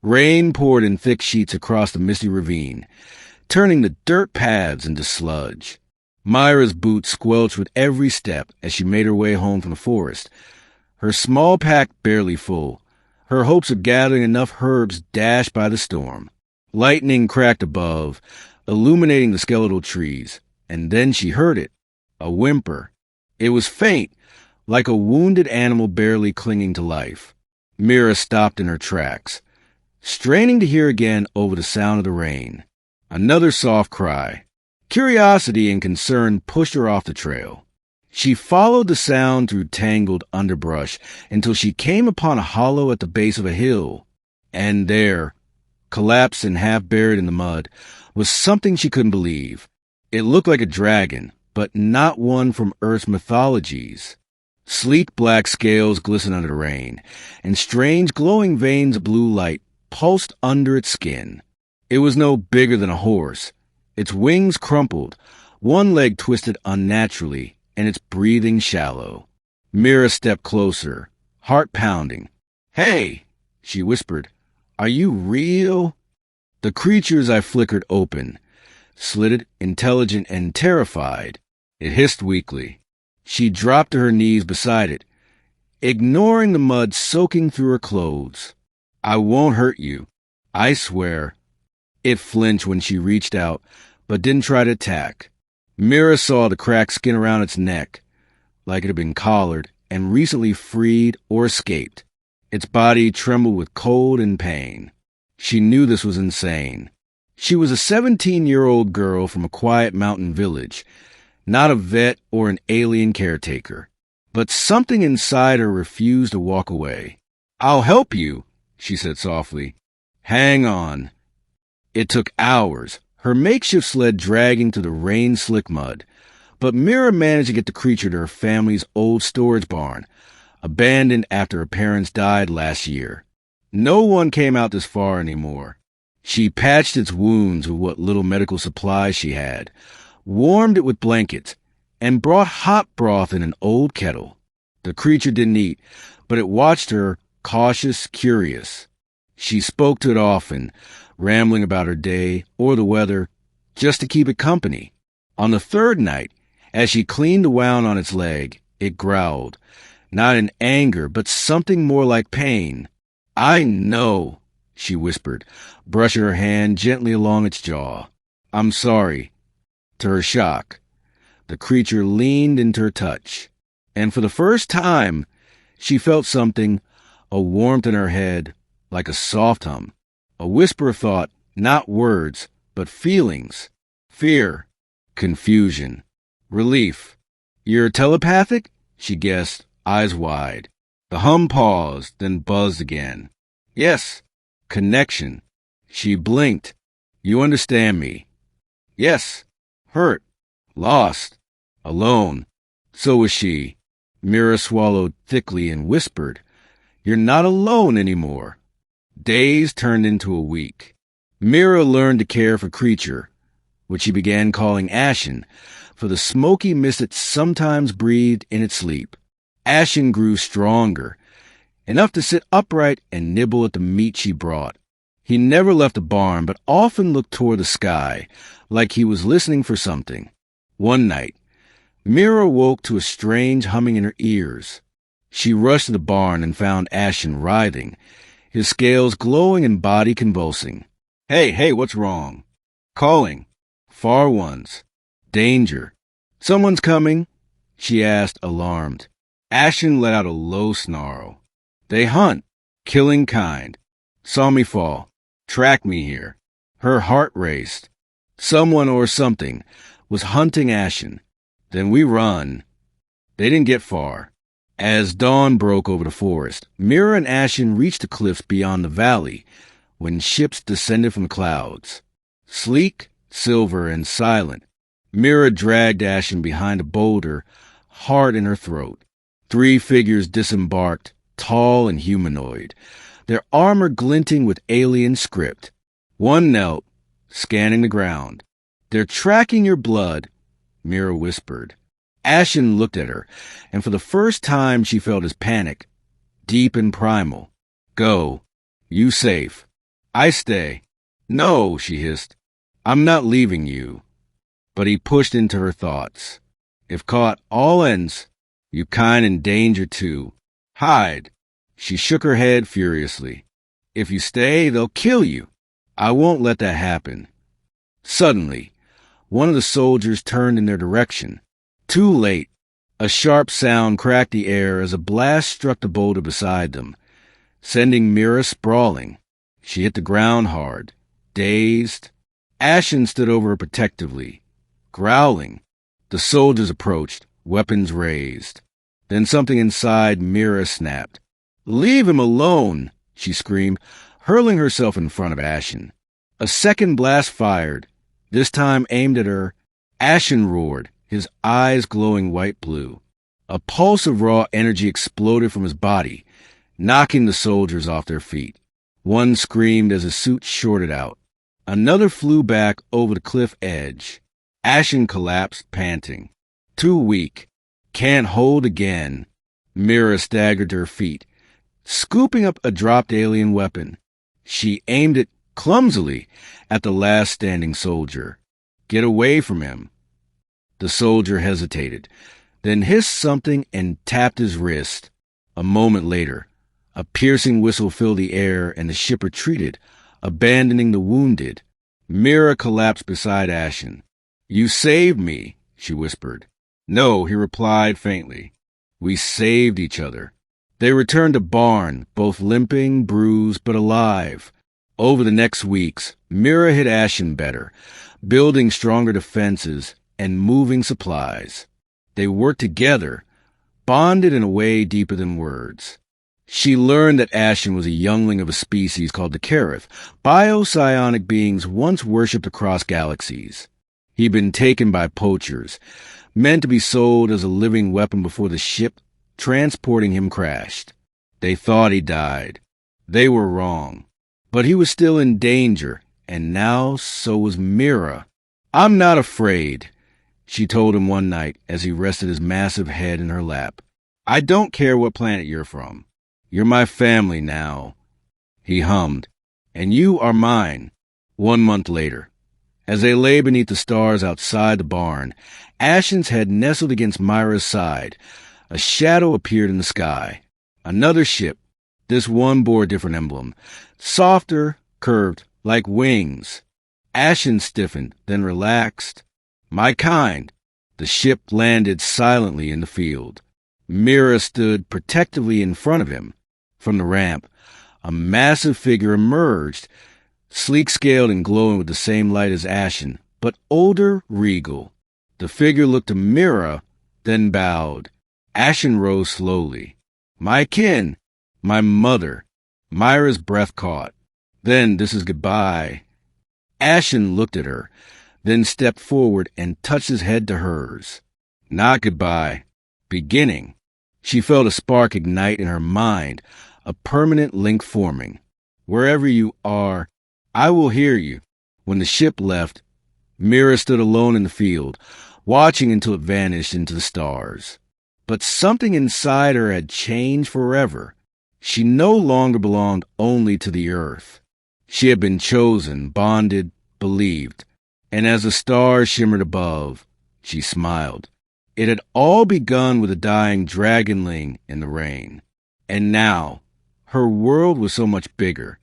Rain poured in thick sheets across the misty ravine, turning the dirt paths into sludge. Myra's boots squelched with every step as she made her way home from the forest, her small pack barely full, her hopes of gathering enough herbs dashed by the storm. Lightning cracked above, illuminating the skeletal trees, and then she heard it, a whimper. It was faint, like a wounded animal barely clinging to life. Myra stopped in her tracks, straining to hear again over the sound of the rain. Another soft cry. Curiosity and concern pushed her off the trail. She followed the sound through tangled underbrush until she came upon a hollow at the base of a hill. And there, collapsed and half buried in the mud, was something she couldn't believe. It looked like a dragon, but not one from Earth's mythologies. Sleek black scales glistened under the rain, and strange glowing veins of blue light pulsed under its skin. It was no bigger than a horse. Its wings crumpled, one leg twisted unnaturally, and its breathing shallow. Myra stepped closer, heart pounding. "Hey," she whispered, "are you real?" The creature's eye flickered open, slitted, intelligent, and terrified. It hissed weakly. She dropped to her knees beside it, ignoring the mud soaking through her clothes. "I won't hurt you, I swear." It flinched when she reached out, but didn't try to attack. Myra saw the cracked skin around its neck, like it had been collared and recently freed or escaped. Its body trembled with cold and pain. She knew this was insane. She was a 17-year-old girl from a quiet mountain village, not a vet or an alien caretaker. But something inside her refused to walk away. "I'll help you," she said softly. "Hang on." It took hours, her makeshift sled dragging through the rain-slick mud. But Myra managed to get the creature to her family's old storage barn, abandoned after her parents died last year. No one came out this far anymore. She patched its wounds with what little medical supplies she had, warmed it with blankets, and brought hot broth in an old kettle. The creature didn't eat, but it watched her, cautious, curious. She spoke to it often, rambling about her day or the weather, just to keep it company. On the third night, as she cleaned the wound on its leg, it growled, not in anger, but something more like pain. "I know," she whispered, brushing her hand gently along its jaw. "I'm sorry." To her shock, the creature leaned into her touch, and for the first time, she felt something, a warmth in her head, like a soft hum, a whisper of thought, not words, but feelings, fear, confusion, relief. "You're telepathic?" she guessed, eyes wide. The hum paused, then buzzed again. "Yes, connection." She blinked. "You understand me?" "Yes." Hurt, lost, alone. So was she. Myra swallowed thickly and whispered, "You're not alone anymore." Days turned into a week. Myra learned to care for Creature, which she began calling Ashen, for the smoky mist it sometimes breathed in its sleep. Ashen grew stronger, enough to sit upright and nibble at the meat she brought. He never left the barn, but often looked toward the sky, like he was listening for something. One night, Myra woke to a strange humming in her ears. She rushed to the barn and found Ashen writhing, his scales glowing and body convulsing. Hey, what's wrong?" "Calling. Far ones. Danger." "Someone's coming?" she asked, alarmed. Ashen let out a low snarl. "They hunt, killing kind. Saw me fall. Tracked me here." Her heart raced. Someone or something was hunting Ashen. "Then we run." They didn't get far. As dawn broke over the forest, Myra and Ashen reached the cliffs beyond the valley when ships descended from the clouds. Sleek, silver, and silent, Myra dragged Ashen behind a boulder, heart in her throat. 3 figures disembarked, tall and humanoid, their armor glinting with alien script. One knelt, scanning the ground. "They're tracking your blood," Myra whispered. Ashen looked at her, and for the first time she felt his panic, deep and primal. "Go. You safe." I stay. No, she hissed. I'm not leaving you. But he pushed into her thoughts. If caught, all ends. You kind in danger too. Hide. She shook her head furiously. If you stay, they'll kill you. I won't let that happen. Suddenly, one of the soldiers turned in their direction. Too late. A sharp sound cracked the air as a blast struck the boulder beside them, sending Mira sprawling. She hit the ground hard, dazed. Ashen stood over her protectively, growling. The soldiers approached, weapons raised. Then something inside Mira snapped. Leave him alone, she screamed, hurling herself in front of Ashen. A second blast fired, this time aimed at her. Ashen roared, his eyes glowing white-blue. A pulse of raw energy exploded from his body, knocking the soldiers off their feet. One screamed as his suit shorted out. Another flew back over the cliff edge. Ashen collapsed, panting. Too weak. Can't hold again. Mira staggered to her feet, scooping up a dropped alien weapon. She aimed it clumsily at the last standing soldier. Get away from him. The soldier hesitated, then hissed something and tapped his wrist. A moment later, a piercing whistle filled the air and the ship retreated, abandoning the wounded. Mira collapsed beside Ashen. You saved me, she whispered. No, he replied faintly. We saved each other. They returned to Barn, both limping, bruised, but alive. Over the next weeks, Mira hit Ashen better, building stronger defenses and moving supplies. They worked together, bonded in a way deeper than words. She learned that Ashen was a youngling of a species called the Kareth, biopsionic beings once worshipped across galaxies. He'd been taken by poachers, meant to be sold as a living weapon before the ship transporting him crashed. They thought he died. They were wrong. But he was still in danger, and now so was Mira. I'm not afraid, she told him one night as he rested his massive head in her lap. I don't care what planet you're from. You're my family now. He hummed. And you are mine. 1 month later, as they lay beneath the stars outside the barn, Ashen's head nestled against Myra's side. A shadow appeared in the sky. Another ship. This one bore a different emblem. Softer, curved, like wings. Ashen stiffened, then relaxed. My kind. The ship landed silently in the field. Mira stood protectively in front of him. From the ramp, a massive figure emerged, sleek-scaled and glowing with the same light as Ashen, but older, regal. The figure looked to Mira, then bowed. Ashen rose slowly. My kin, my mother. Myra's breath caught. Then this is goodbye. Ashen looked at her, then stepped forward and touched his head to hers. Not goodbye. Beginning. She felt a spark ignite in her mind, a permanent link forming. Wherever you are, I will hear you. When the ship left, Mira stood alone in the field, watching until it vanished into the stars. But something inside her had changed forever. She no longer belonged only to the earth. She had been chosen, bonded, believed. And as the stars shimmered above, she smiled. It had all begun with a dying dragonling in the rain. And now, her world was so much bigger.